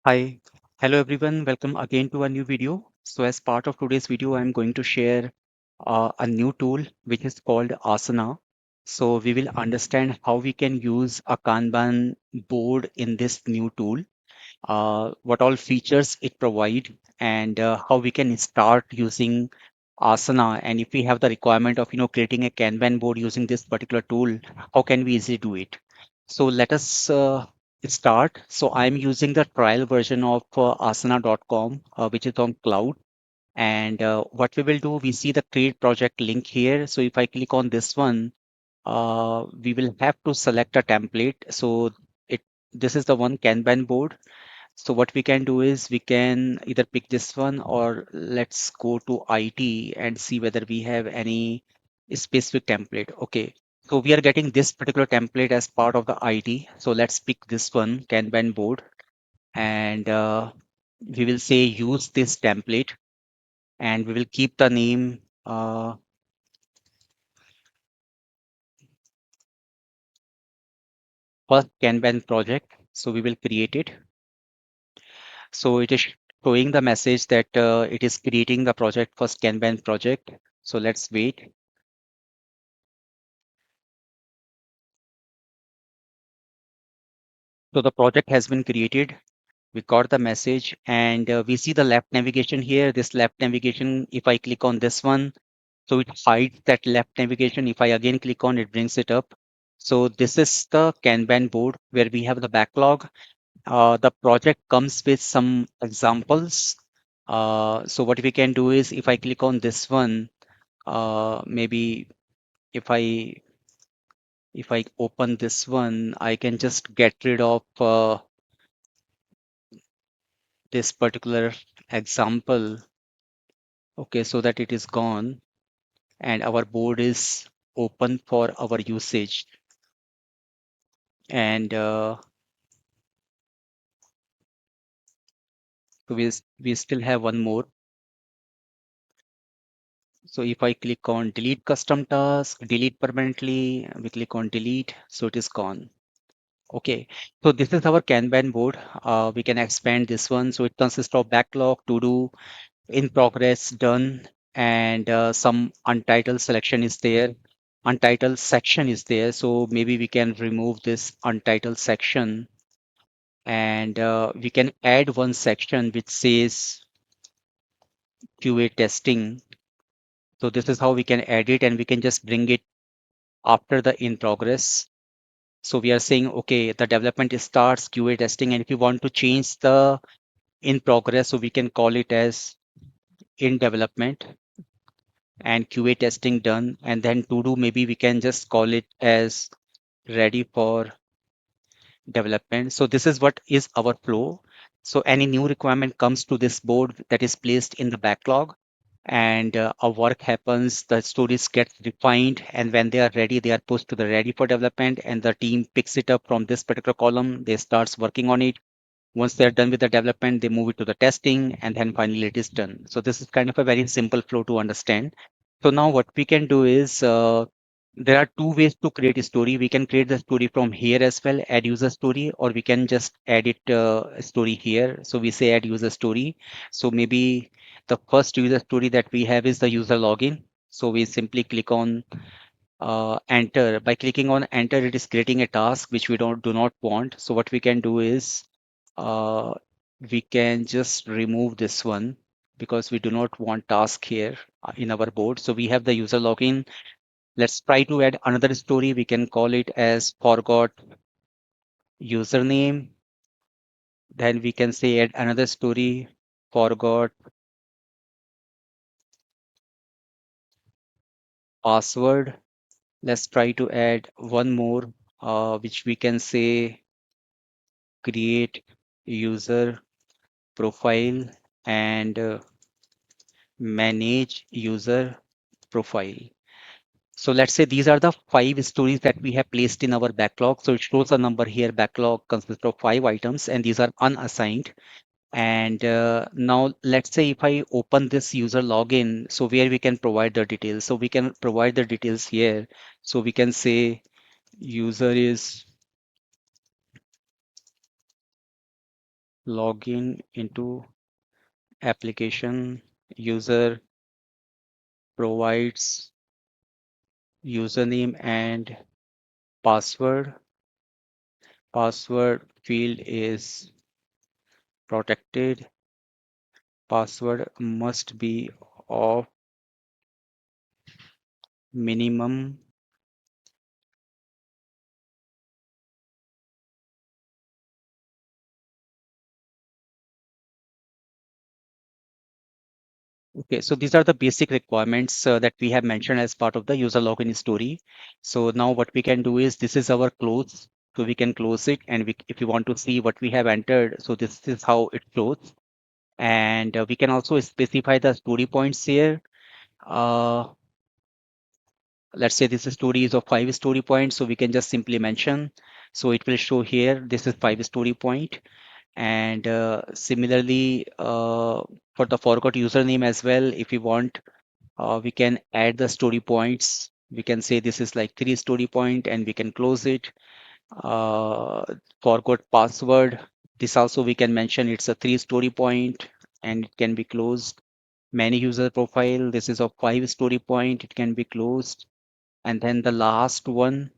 Hi, hello everyone. Welcome again to a new video. So as part of today's video, I'm going to share a new tool which is called Asana. So we will understand how we can use a Kanban board in this new tool, what all features it provide, and how we can start using Asana. And if we have the requirement of creating a Kanban board using this particular tool, how can we easily do it? So let us start. So I'm using the trial version of asana.com, which is on cloud. And what we will do, we see the create project link here. So if I click on this one, we will have to select a template. So it this is the one Kanban board. So what we can do is we can either pick this one or let's go to IT and see whether we have any specific template. Okay. So we are getting this particular template as part of the IT. So let's pick this one, Kanban board, and we will say use this template, and we will keep the name first Kanban project. So we will create it. So it is showing the message that it is creating the project first Kanban project. So let's wait. So the project has been created. We got the message and we see the left navigation here. This left navigation, if I click on this one, so it hides that left navigation. If I again click on it, brings it up. So this is the Kanban board where we have the backlog. The project comes with some examples. So what we can do is if I click on this one, maybe if I if I open this one, I can just get rid of this particular example. Okay, so that it is gone and our board is open for our usage. And so we still have one more. So if I click on delete custom task, delete permanently, we click on delete, so it is gone. Okay, so this is our Kanban board. We can expand this one. So it consists of backlog, to do, in progress, done, and some untitled selection is there. Untitled section is there. So maybe we can remove this untitled section and we can add one section which says QA testing. So this is how we can add it and we can just bring it after the in progress. So we are saying, okay, the development starts QA testing. And if you want to change the in progress, so we can call it as in development and QA testing done. And then to do, maybe we can just call it as ready for development. So this is what is our flow. So any new requirement comes to this board that is placed in the backlog and our work happens, the stories get refined, and when they are ready, they are pushed to the ready for development and the team picks it up from this particular column. They starts working on it. Once they're done with the development, they move it to the testing and then finally it is done. So this is kind of a very simple flow to understand. So now what we can do is there are two ways to create a story. We can create the story from here as well, add user story, or we can just add it story here. So we say add user story. So maybe the first user story that we have is the user login. So we simply click on enter. By clicking on enter, it is creating a task which we do not want. So what we can do is uh, we can just remove this one because we do not want task here in our board. So we have the user login. Let's try to add another story. We can call it as forgot username. Then we can say add another story, forgot password. Let's try to add one more, which we can say create user profile and manage user profile. So let's say these are the five stories that we have placed in our backlog. So it shows a number here. Backlog consists of 5 items and these are unassigned. And now let's say if I open this user login, so where we can provide the details. So we can provide the details here. So we can say user is login into application. User provides username and password. Password field is protected. Password must be of minimum. Okay, so these are the basic requirements that we have mentioned as part of the user login story. So now what we can do is this is our close. So we can close it, and if you want to see what we have entered, so this is how it flows. And we can also specify the story points here. Uh, let's say this story is of 5 story points, so we can just simply mention. So it will show here, this is 5 story point. And similarly, for the forgot username as well, if we want, we can add the story points. We can say this is like 3 story point and we can close it. Uh, Forgot password. This also we can mention it's a 3 story point and it can be closed. Many user profile. This is a 5 story point. It can be closed. And then the last one,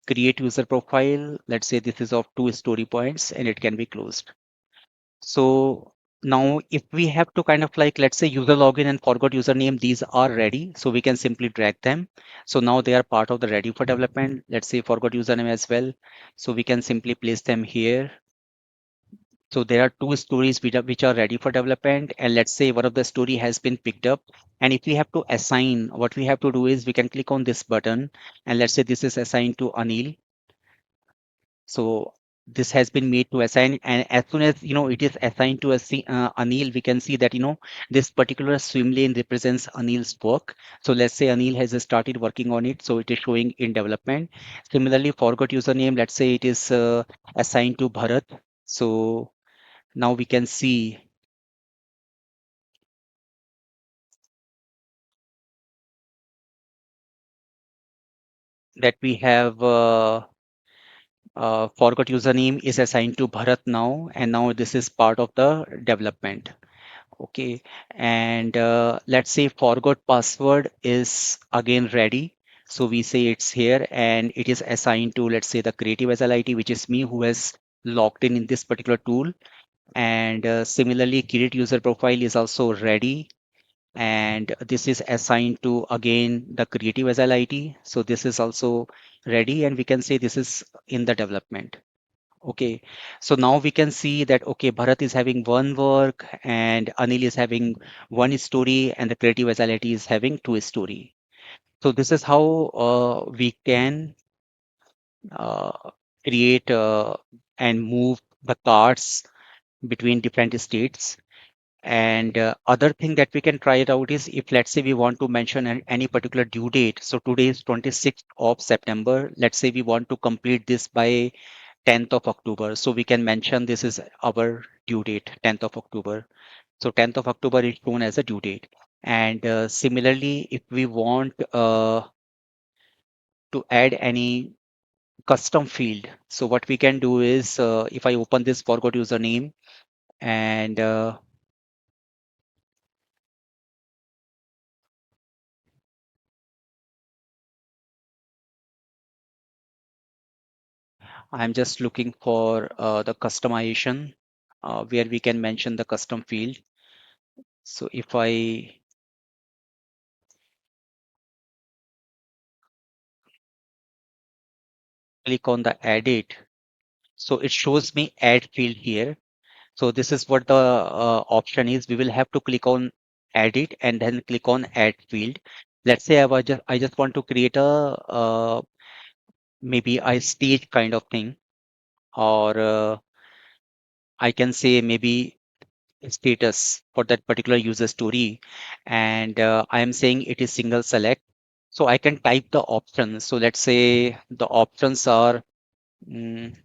create user profile. Let's say this is of 2 story points and it can be closed. So now if we have to kind of like, let's say user login and forgot username, these are ready. So we can simply drag them. So now they are part of the ready for development. Let's say forgot username as well. So we can simply place them here. So there are 2 stories which are ready for development. And let's say one of the story has been picked up. And if we have to assign, what we have to do is we can click on this button. And let's say this is assigned to Anil. So this has been made to assign, and as soon as it is assigned to Anil, we can see that this particular swim lane represents Anil's work. So let's say Anil has started working on it, so it is showing in development. Similarly, forgot username, let's say it is assigned to Bharat. So now we can see that we have forgot username is assigned to Bharat now, and now this is part of the development. Okay, and let's say forgot password is again ready. So we say it's here and it is assigned to, let's say, the creative SLIT, which is me who has logged in this particular tool. And similarly, create user profile is also ready. And this is assigned to again the creative SLIT. So this is also ready, and we can say this is in the development. Okay, so now we can see that okay, Bharat is having one work and Anil is having 1 story and the creative SLIT is having 2 story. So this is how we can uh, create and move the cards between different states. And other thing that we can try it out is if let's say we want to mention any particular due date. So today is 26th of September. Let's say we want to complete this by 10th of October. So we can mention this is our due date, 10th of October. So 10th of October is shown as a due date. And similarly, if we want to add any custom field, so what we can do is if I open this forgot username and I'm just looking for the customization where we can mention the custom field. So if I click on the edit, so it shows me add field here. So this is what the option is. We will have to click on edit and then click on add field. Let's say I just want to create a maybe a stage kind of thing, or I can say maybe status for that particular user story. And I am saying it is single select. So I can type the options. So let's say the options are mm,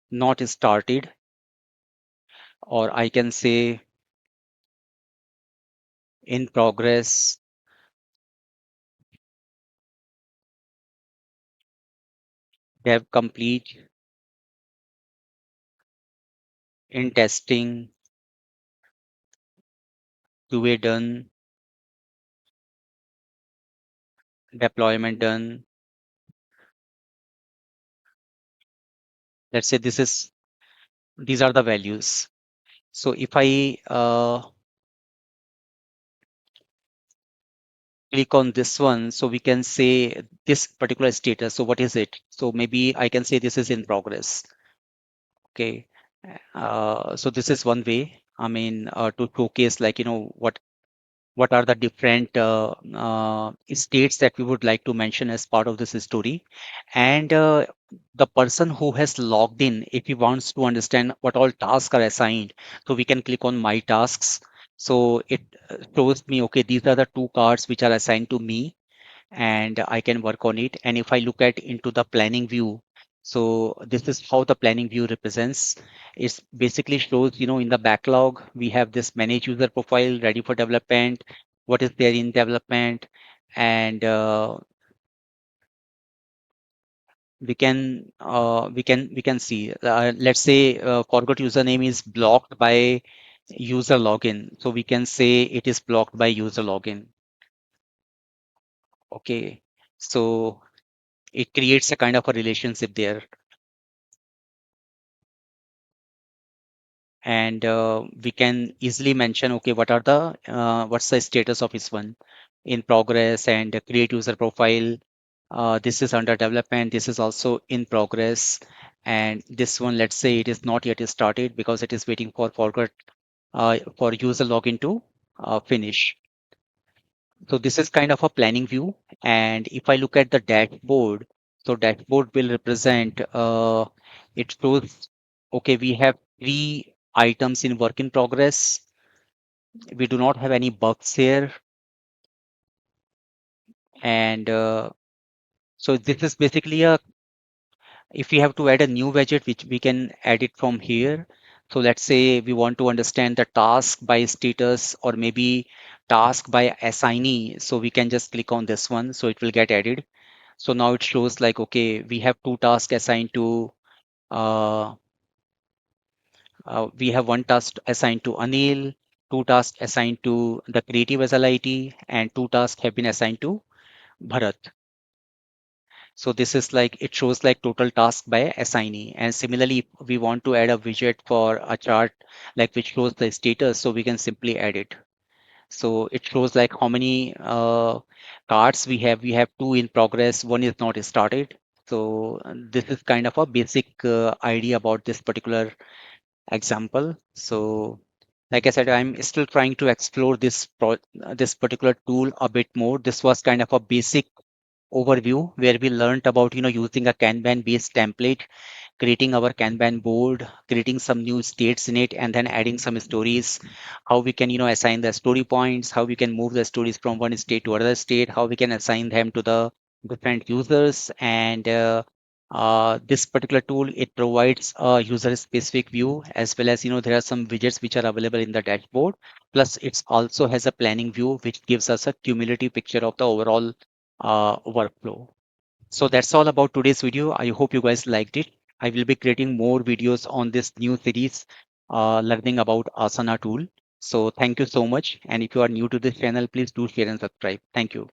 not started, or I can say in progress, dev complete, in testing, QA done, deployment done. Let's say these are the values. So if I click on this one, so we can say this particular status. So what is it? So maybe I can say this is in progress. Okay. So this is one way, I mean, to showcase like, what are the different states that we would like to mention as part of this story. And the person who has logged in, if he wants to understand what all tasks are assigned, so we can click on my tasks. So it shows me, okay, these are the two cards which are assigned to me and I can work on it. And if I look at into the planning view, so this is how the planning view represents. It basically shows, in the backlog, we have this manage user profile ready for development, what is there in development, and we can see, let's say forgot username is blocked by user login. So we can say it is blocked by user login. Okay. So it creates a kind of a relationship there. And we can easily mention, okay, what's the status of this one, in progress, and create user profile. This is under development, this is also in progress, and this one, let's say it is not yet started because it is waiting for forgot for user login to finish. So this is kind of a planning view. And if I look at the dashboard, so dashboard will represent, it shows, okay, we have three items in work in progress. We do not have any bugs here. And so this is basically if we have to add a new widget, which we can add it from here. So let's say we want to understand the task by status or maybe task by assignee. So we can just click on this one. So it will get added. So now it shows like, okay, we have two tasks assigned to, uh, we have one task assigned to Anil, two tasks assigned to the creative SLIT, and two tasks have been assigned to Bharat. So this is like, it shows like total task by assignee. And similarly, if we want to add a widget for a chart, like which shows the status, so we can simply add it. So it shows like how many cards we have. We have two in progress, one is not started. So this is kind of a basic idea about this particular example. So like I said, I'm still trying to explore this particular tool a bit more. This was kind of a basic overview where we learned about, using a Kanban based template, creating our Kanban board, creating some new states in it, and then adding some stories, how we can, assign the story points, how we can move the stories from one state to another state, how we can assign them to the different users. And this particular tool, it provides a user specific view, as well as, there are some widgets which are available in the dashboard. Plus it also has a planning view, which gives us a cumulative picture of the overall workflow. So that's all about today's video. I hope you guys liked it. I will be creating more videos on this new series, learning about Asana tool. So thank you so much. And if you are new to this channel, please do share and subscribe. Thank you.